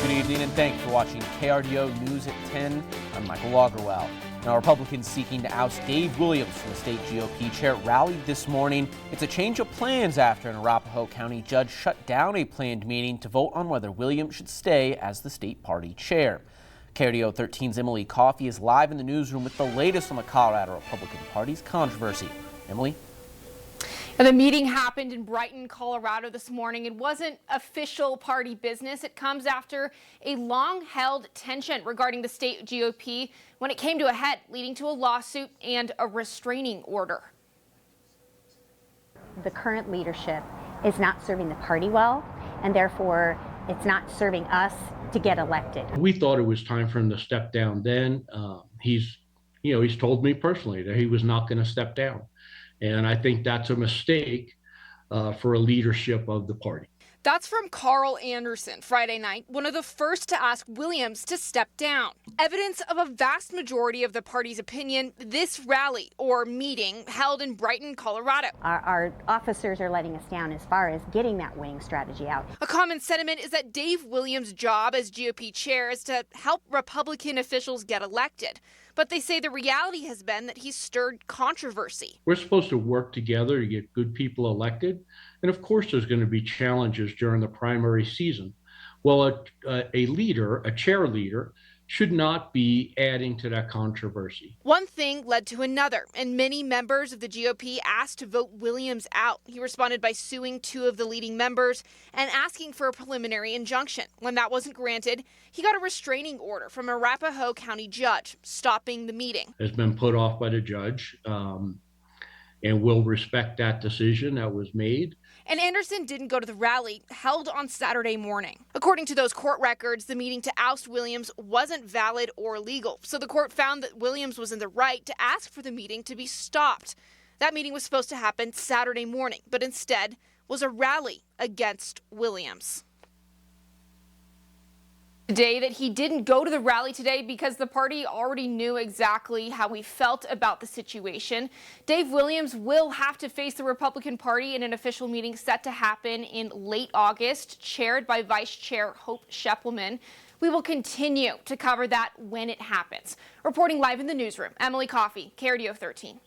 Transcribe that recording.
Good evening and thanks for watching KRDO News at 10. I'm Michael Lagerwell. Now, Republicans seeking to oust Dave Williams from the state GOP chair rallied this morning. It's a change of plans after an Arapahoe County judge shut down a planned meeting to vote on whether Williams should stay as the state party chair. KRDO 13's Emily Coffey is live in the newsroom with the latest on the Colorado Republican Party's controversy. Emily? And the meeting happened in Brighton, Colorado this morning. It wasn't official party business. It comes after a long-held tension regarding the state GOP when it came to a head, leading to a lawsuit and a restraining order. The current leadership is not serving the party well, and therefore it's not serving us to get elected. We thought it was time for him to step down then. He's told me personally that he was not going to step down. And I think that's a mistake for a leadership of the party. That's from Carl Anderson Friday night, one of the first to ask Williams to step down. Evidence of a vast majority of the party's opinion, this rally or meeting held in Brighton, Colorado. Our officers are letting us down as far as getting that winning strategy out. A common sentiment is that Dave Williams' job as GOP chair is to help Republican officials get elected. But they say the reality has been that he's stirred controversy. We're supposed to work together to get good people elected. And of course, there's going to be challenges during the primary season. Well, a leader, a chair leader, should not be adding to that controversy. One thing led to another, and many members of the GOP asked to vote Williams out. He responded by suing two of the leading members and asking for a preliminary injunction. When that wasn't granted, he got a restraining order from a Arapahoe County judge, stopping the meeting. Has been put off by the judge, and we'll respect that decision that was made. And Anderson didn't go to the rally held on Saturday morning. According to those court records, the meeting to oust Williams wasn't valid or legal. So the court found that Williams was in the right to ask for the meeting to be stopped. That meeting was supposed to happen Saturday morning, but instead was a rally against Williams. Today that he didn't go to the rally today because the party already knew exactly how he felt about the situation. Dave Williams will have to face the Republican Party in an official meeting set to happen in late August, chaired by Vice Chair Hope Schepelman. We will continue to cover that when it happens. Reporting live in the newsroom, Emily Coffey, KRDO 13.